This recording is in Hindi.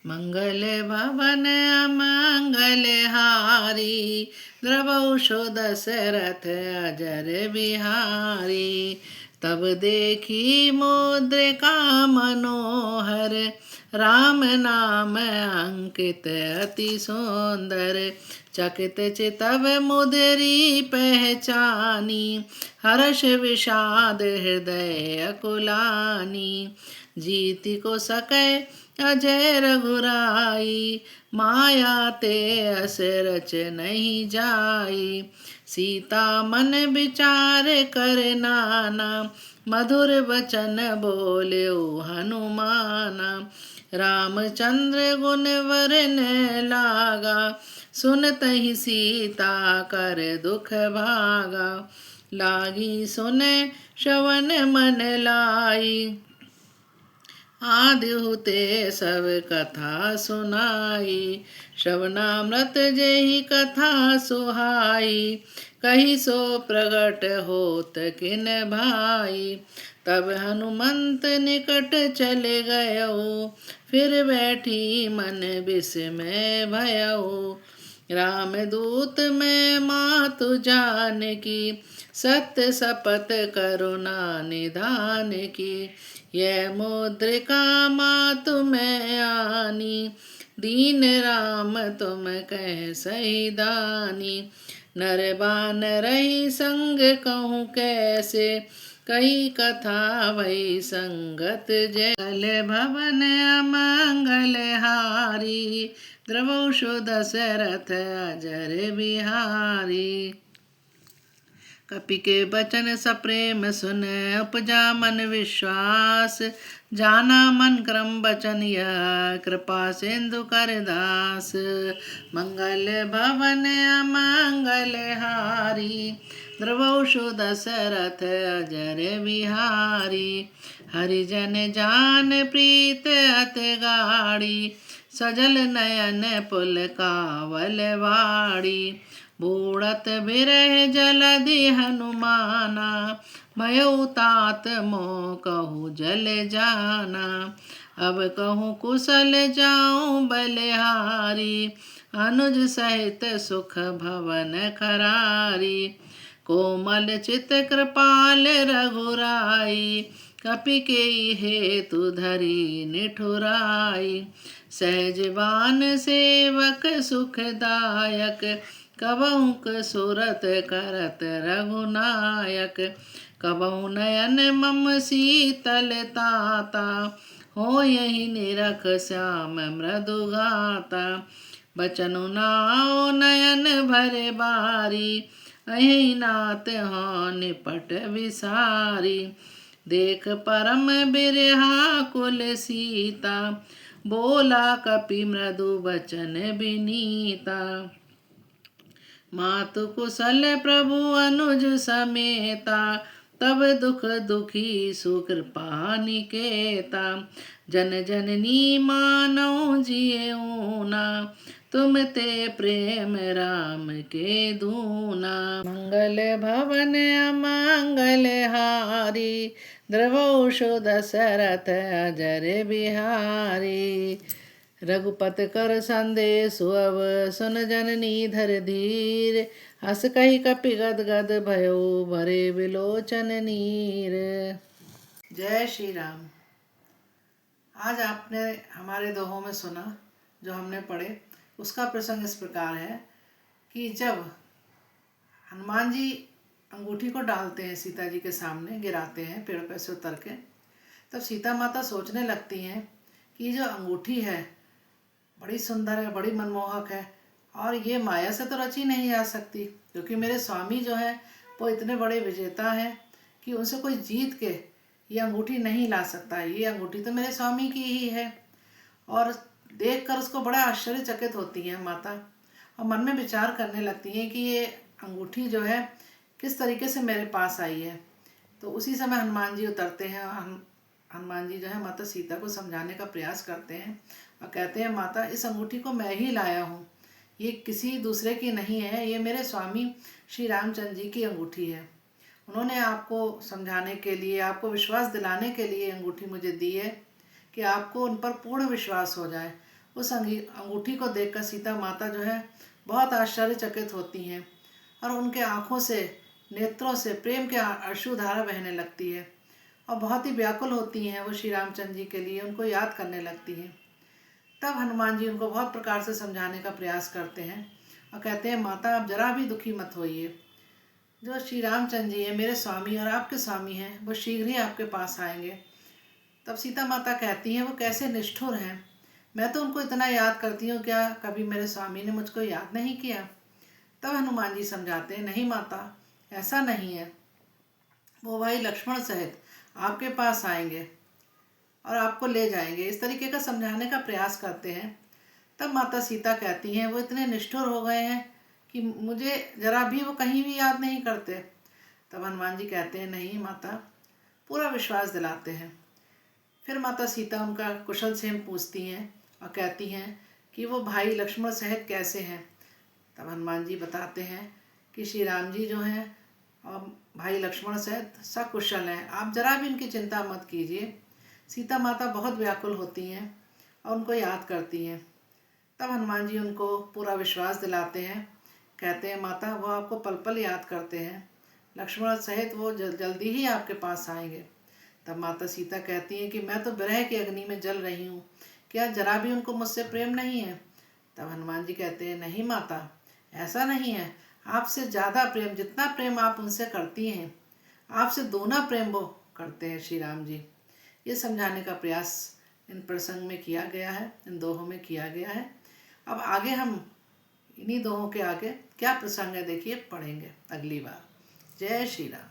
मंगल भवन अमंगल हारी, द्रवौषो दशरथ अजर बिहारी। तब देखी मुद्रिका मनोहर, राम नाम अंकित अति सुंदर। चकित चितव मुदरी पहचानी, हर्ष विषाद हृदय अकुलानी। जीति को सकै अजय रघुराई, माया ते अस रच नहीं जाई। सीता मन विचार कर नाना, मधुर वचन बोल्यो हनुमाना। रामचंद्र गुण वरन लागा, सुनतहि सीता कर दुख भागा। लागी सुने श्रवण मन लाई, आद्युते सब कथा सुनाई। श्रवणामृत जेहि कथा सुहाई, कही सो प्रगट होत किन भाई। तब हनुमंत निकट चले गयो, फिर बैठी मन विस्मय भयो। राम दूत में मातु जान की, सत्य शपथ करुणा निधान की। यह मुद्रिका मातु में आनी, दीन राम तुम कह सही दानी। नर बान रही संग कहूँ कैसे, कई कथा वही संगत जय। मंगल भवन अमंगल हारी, द्रवौषो दशरथ अजर बिहारी। कपि के बचन सप्रेम सुन, उपजा मन विश्वास। जाना मन क्रम बचन यह, कृपा सिंधु कर दास। मंगल भवन अमंगल हारी, द्रवौषो दशरथ अजर बिहारी। हरिजन जान प्रीत अति गाढ़ी, सजल नयन पुलकावल वाड़ी। बूढ़त बिरह जलधि हनुमाना, भयो तात मोह कहूँ जल जाना। अब कहूँ कुशल जाऊँ बलिहारी, अनुज सहित सुख भवन खरारी। कोमल चित कृपाल रघुराई, कपि के हेतु धरी निठुराई। सहजवान सेवक सुखदायक, कबहु सुरत करत रघुनायक। कबहु नयन मम शीतल ताता, हो यही निरख श्याम मृदु गाता। बचनु नाओ नयन भरे बारी, अहि नाथ हो निपट विसारी। देख परम बिरहा कुल सीता, बोला कपि मृदु बचन बिनीता। मातु कुशल प्रभु अनुज समेता, तब दुख दुखी सुकृपा निकेता। जन जननी मानौ जियऊ ना, तुम ते प्रेम राम के दूना। मंगल भवन अमंगल हारी, द्रवौषो दशरथ अजर बिहारी। रघुपति कर संदेशु अब, सुन जननी धर धीर। हस कही कपि गद गद भयो, भरे विलोचन नीर। जय श्री राम। आज आपने हमारे दोहों में सुना, जो हमने पढ़े उसका प्रसंग इस प्रकार है कि जब हनुमान जी अंगूठी को डालते हैं सीता जी के सामने, गिराते हैं पेड़ पर से उतर के, तब सीता माता सोचने लगती हैं कि जो अंगूठी है बड़ी सुंदर है, बड़ी मनमोहक है, और ये माया से तो रची नहीं जा सकती, क्योंकि मेरे स्वामी जो है वो इतने बड़े विजेता हैं कि उनसे कोई जीत के ये अंगूठी नहीं ला सकता। ये अंगूठी तो मेरे स्वामी की ही है। और देखकर उसको बड़ा आश्चर्यचकित होती हैं माता, और मन में विचार करने लगती हैं कि ये अंगूठी जो है किस तरीके से मेरे पास आई है। तो उसी समय हनुमान जी उतरते हैं। हनुमान जी जो है माता सीता को समझाने का प्रयास करते हैं और कहते हैं, माता इस अंगूठी को मैं ही लाया हूँ, ये किसी दूसरे की नहीं है, ये मेरे स्वामी श्री रामचंद्र जी की अंगूठी है। उन्होंने आपको समझाने के लिए, आपको विश्वास दिलाने के लिए अंगूठी मुझे दी है कि आपको उन पर पूर्ण विश्वास हो जाए उस अंगूठी को देखकर सीता माता जो है बहुत आश्चर्यचकित होती हैं और उनके आँखों से, नेत्रों से प्रेम के अश्रुधारा बहने लगती है और बहुत ही व्याकुल होती हैं वो श्री रामचंद्र जी के लिए, उनको याद करने लगती हैं। तब हनुमान जी उनको बहुत प्रकार से समझाने का प्रयास करते हैं और कहते हैं, माता आप जरा भी दुखी मत होइए। जो श्री रामचंद्र जी हैं मेरे स्वामी और आपके स्वामी हैं, वो शीघ्र ही आपके पास आएंगे। तब सीता माता कहती हैं, वो कैसे निष्ठुर हैं, मैं तो उनको इतना याद करती हूँ, क्या कभी मेरे स्वामी ने मुझको याद नहीं किया। तब हनुमान जी समझाते हैं, नहीं माता, ऐसा नहीं है, वो भाई लक्ष्मण सहित आपके पास आएंगे और आपको ले जाएंगे। इस तरीके का समझाने का प्रयास करते हैं। तब माता सीता कहती हैं, वो इतने निष्ठुर हो गए हैं कि मुझे जरा भी वो कहीं भी याद नहीं करते। तब हनुमान जी कहते हैं, नहीं माता, पूरा विश्वास दिलाते हैं। फिर माता सीता उनका कुशल क्षेम पूछती हैं और कहती हैं कि वो भाई लक्ष्मण सहित कैसे हैं। तब हनुमान जी बताते हैं कि श्री राम जी जो हैं और भाई लक्ष्मण सहित सकुशल हैं, आप जरा भी उनकी चिंता मत कीजिए। सीता माता बहुत व्याकुल होती हैं और उनको याद करती हैं। तब हनुमान जी उनको पूरा विश्वास दिलाते हैं, कहते हैं, माता वो आपको पल पल याद करते हैं, लक्ष्मण सहित वो जल्दी ही आपके पास आएंगे। तब माता सीता कहती हैं कि मैं तो विरह की अग्नि में जल रही हूँ, क्या जरा भी उनको मुझसे प्रेम नहीं है। तब हनुमान जी कहते हैं, नहीं माता, ऐसा नहीं है, आपसे ज़्यादा प्रेम, जितना प्रेम आप उनसे करती हैं, आपसे दोना प्रेम वो करते हैं श्री राम जी। ये समझाने का प्रयास इन प्रसंग में किया गया है, इन दोहों में किया गया है। अब आगे हम इन्हीं दोहों के आगे क्या प्रसंग है देखिए, पढ़ेंगे अगली बार। जय श्री राम।